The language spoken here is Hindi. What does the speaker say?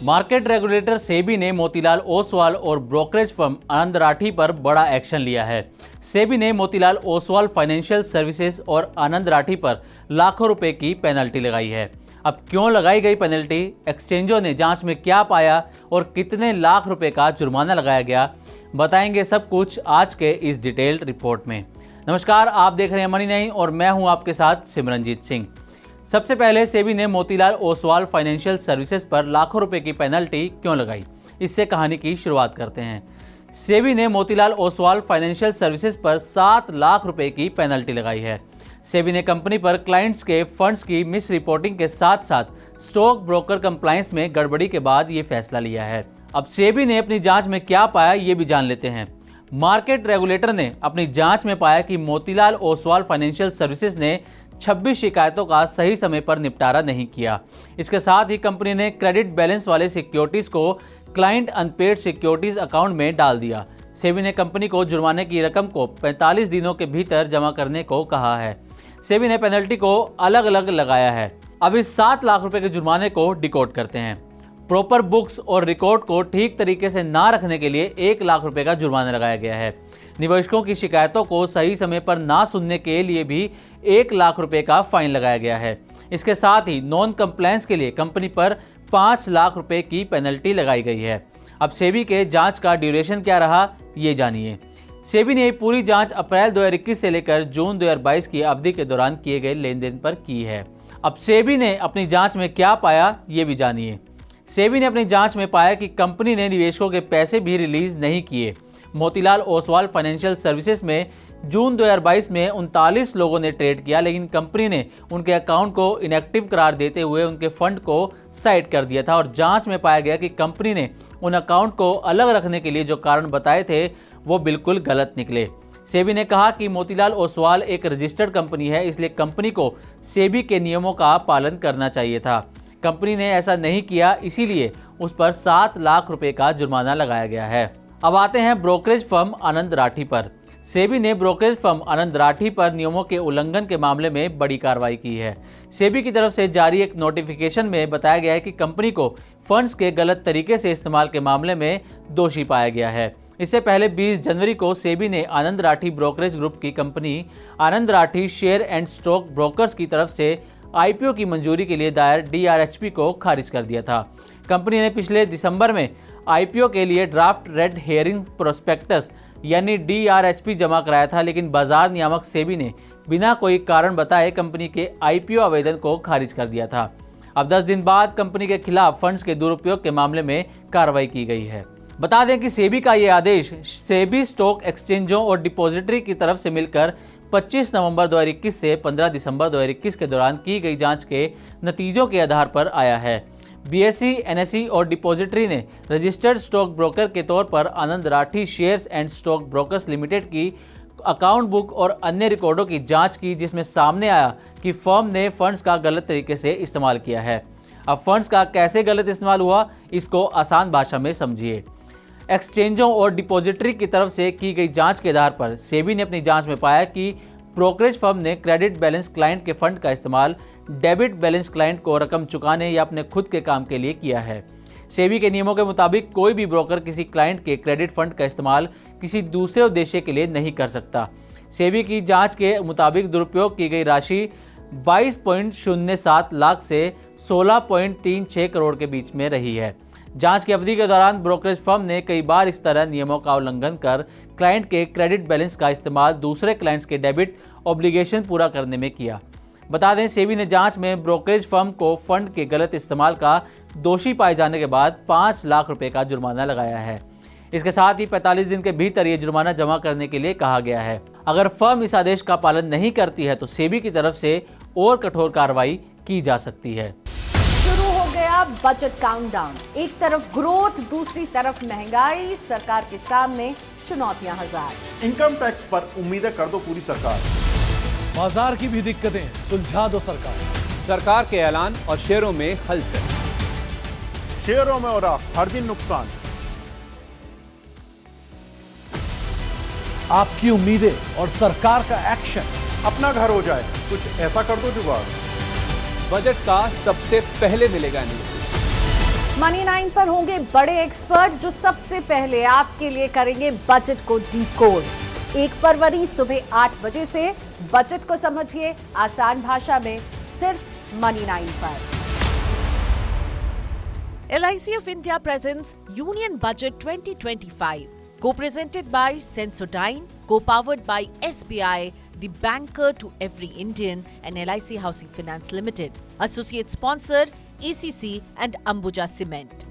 मार्केट रेगुलेटर सेबी ने मोतीलाल ओसवाल और ब्रोकरेज फर्म आनंद राठी पर बड़ा एक्शन लिया है। सेबी ने मोतीलाल ओसवाल फाइनेंशियल सर्विसेज और आनंद राठी पर लाखों रुपए की पेनल्टी लगाई है। अब क्यों लगाई गई पेनल्टी, एक्सचेंजों ने जांच में क्या पाया और कितने लाख रुपए का जुर्माना लगाया गया, बताएंगे सब कुछ आज के इस डिटेल्ड रिपोर्ट में। नमस्कार, आप देख रहे हैं मनी नहीं और मैं हूं आपके साथ सिमरनजीत सिंह। सबसे पहले सेबी ने मोतीलाल ओसवाल फाइनेंशियल सर्विसेज पर लाखों रुपए की पेनल्टी क्यों लगाई, इससे कहानी की शुरुआत करते हैं। सेबी ने मोतीलाल ओसवाल फाइनेंशियल सर्विसेज पर 7 लाख रुपए की पेनल्टी लगाई है। सेबी ने कंपनी पर क्लाइंट्स के फंड्स की मिस रिपोर्टिंग के साथ साथ स्टॉक ब्रोकर कंप्लायंस में गड़बड़ी के बाद ये फैसला लिया है। अब सेबी ने अपनी जांच में क्या पाया ये भी जान लेते हैं। मार्केट रेगुलेटर ने अपनी जांच में पाया कि मोतीलाल ओसवाल फाइनेंशियल सर्विसेज ने 26 शिकायतों का सही समय पर निपटारा नहीं किया। इसके साथ ही कंपनी ने क्रेडिट बैलेंस वाले सिक्योरिटीज को क्लाइंट अनपेड सिक्योरिटीज अकाउंट में डाल दिया। सेबी ने कंपनी को जुर्माने की रकम को 45 दिनों के भीतर जमा करने को कहा है। सेबी ने पेनल्टी को अलग अलग लगाया है। अब इस 7 लाख रुपए के जुर्माने को डिकोड करते हैं। प्रॉपर बुक्स और रिकॉर्ड को ठीक तरीके से ना रखने के लिए 1 लाख रुपए का जुर्माना लगाया गया है। निवेशकों की शिकायतों को सही समय पर ना सुनने के लिए भी 1 लाख रुपए का फाइन लगाया गया है। इसके साथ ही नॉन कंप्लायंस के लिए कंपनी पर 5 लाख रुपए की पेनल्टी लगाई गई है। अब सेबी के जांच का ड्यूरेशन क्या रहा, ये जानिए। सेबी ने पूरी जांच अप्रैल 2021 से लेकर जून 2022 की अवधि के दौरान किए गए लेन देन पर की है। अब सेबी ने अपनी जांच में क्या पाया, ये भी जानिए। सेबी ने अपनी जांच में पाया कि कंपनी ने निवेशकों के पैसे भी रिलीज नहीं किए। मोतीलाल ओसवाल फाइनेंशियल सर्विसेज में जून 2022 में 39 लोगों ने ट्रेड किया, लेकिन कंपनी ने उनके अकाउंट को इनएक्टिव करार देते हुए उनके फंड को साइड कर दिया था और जांच में पाया गया कि कंपनी ने उन अकाउंट को अलग रखने के लिए जो कारण बताए थे वो बिल्कुल गलत निकले। सेबी ने कहा कि मोतीलाल ओसवाल एक रजिस्टर्ड कंपनी है, इसलिए कंपनी को सेबी के नियमों का पालन करना चाहिए था। कंपनी ने ऐसा नहीं किया, इसीलिए उस पर 7 लाख रुपए का जुर्माना लगाया गया है। अब आते हैं ब्रोकरेज फर्म आनंद राठी पर। सेबी ने ब्रोकरेज फर्म आनंद राठी पर नियमों के उल्लंघन के मामले में बड़ी कार्रवाई की है। सेबी की तरफ से जारी एक नोटिफिकेशन में बताया गया है कि कंपनी को फंड्स के गलत तरीके से इस्तेमाल के मामले में दोषी पाया गया है। इससे पहले 20 जनवरी को सेबी ने आनंद राठी ब्रोकरेज ग्रुप की company Anand Rathi share and stock brokers की तरफ से आईपीओ की मंजूरी के लिए दायर डीआरएचपी को खारिज कर दिया था। कंपनी ने पिछले दिसंबर में आईपीओ के लिए ड्राफ्ट रेड हेयरिंग प्रोस्पेक्टस यानी डीआरएचपी जमा कराया था, लेकिन बाजार नियामक सेबी ने बिना कोई कारण बताए कंपनी के आईपीओ आवेदन को खारिज कर दिया था। अब 10 दिन बाद कंपनी के खिलाफ फंड्स के दुरुपयोग के मामले में कार्रवाई की गई है। बता दें कि सेबी का ये आदेश सेबी स्टॉक एक्सचेंजों और डिपॉजिटरी की तरफ से मिलकर 25 नवंबर 2021 से 15 दिसंबर 2021 के दौरान की गई जांच के नतीजों के आधार पर आया है। बीएसई, एनएसई और डिपॉजिटरी ने रजिस्टर्ड स्टॉक ब्रोकर के तौर पर Anand Rathi shares and stock brokers limited की अकाउंट बुक और अन्य रिकॉर्डों की जांच की, जिसमें सामने आया कि फर्म ने फंड्स का गलत तरीके से इस्तेमाल किया है। अब फंड्स का कैसे गलत इस्तेमाल हुआ, इसको आसान भाषा में समझिए। एक्सचेंजों और डिपॉजिटरी की तरफ से की गई जांच के आधार पर सेबी ने अपनी जांच में पाया कि ब्रोकरेज फर्म ने क्रेडिट बैलेंस क्लाइंट के फंड का इस्तेमाल डेबिट बैलेंस क्लाइंट को रकम चुकाने या अपने खुद के काम के लिए किया है। सेबी के नियमों के मुताबिक कोई भी ब्रोकर किसी क्लाइंट के क्रेडिट फंड का इस्तेमाल किसी दूसरे उद्देश्य के लिए नहीं कर सकता। सेबी की जांच के मुताबिक दुरुपयोग की गई राशि 22.07 लाख से 16.36 करोड़ के बीच में रही है। जांच की अवधि के दौरान ब्रोकरेज फर्म ने कई बार इस तरह नियमों का उल्लंघन कर क्लाइंट के क्रेडिट बैलेंस का इस्तेमाल दूसरे क्लाइंट्स के डेबिट ऑब्लिगेशन पूरा करने में किया। बता दें, सेबी ने जांच में ब्रोकरेज फर्म को फंड के गलत इस्तेमाल का दोषी पाए जाने के बाद 5 लाख रुपए का जुर्माना लगाया है। इसके साथ ही 45 दिन के भीतर ये जुर्माना जमा करने के लिए कहा गया है। अगर फर्म इस आदेश का पालन नहीं करती है तो सेबी की तरफ से और कठोर कार्रवाई की जा सकती है। शुरू हो गया बजट काउंटडाउन। एक तरफ ग्रोथ, दूसरी तरफ महंगाई, सरकार के सामने चुनौतियां हजार। इनकम टैक्स पर उम्मीदें कर दो पूरी सरकार, बाजार की भी दिक्कतें सुलझा दो सरकार। सरकार के ऐलान और शेयरों में हलचल, शेयरों में हो रहा हर दिन नुकसान। आपकी उम्मीदें और सरकार का एक्शन, अपना घर हो जाए, कुछ ऐसा कर दो जुगाड़। बजट का सबसे पहले मिलेगा एनालिसिस। मनी 9 पर होंगे बड़े एक्सपर्ट जो सबसे पहले आपके लिए करेंगे बजट को डिकोड। 1 फरवरी सुबह 8 बजे से बजट को समझिए आसान भाषा में सिर्फ मनी 9 पर। LIC of India presents Union Budget 2025, co-presented by Sensodyne, co-powered by SBI, the banker to every Indian, and LIC Housing Finance Limited. Associate sponsor, ECC and Ambuja Cement.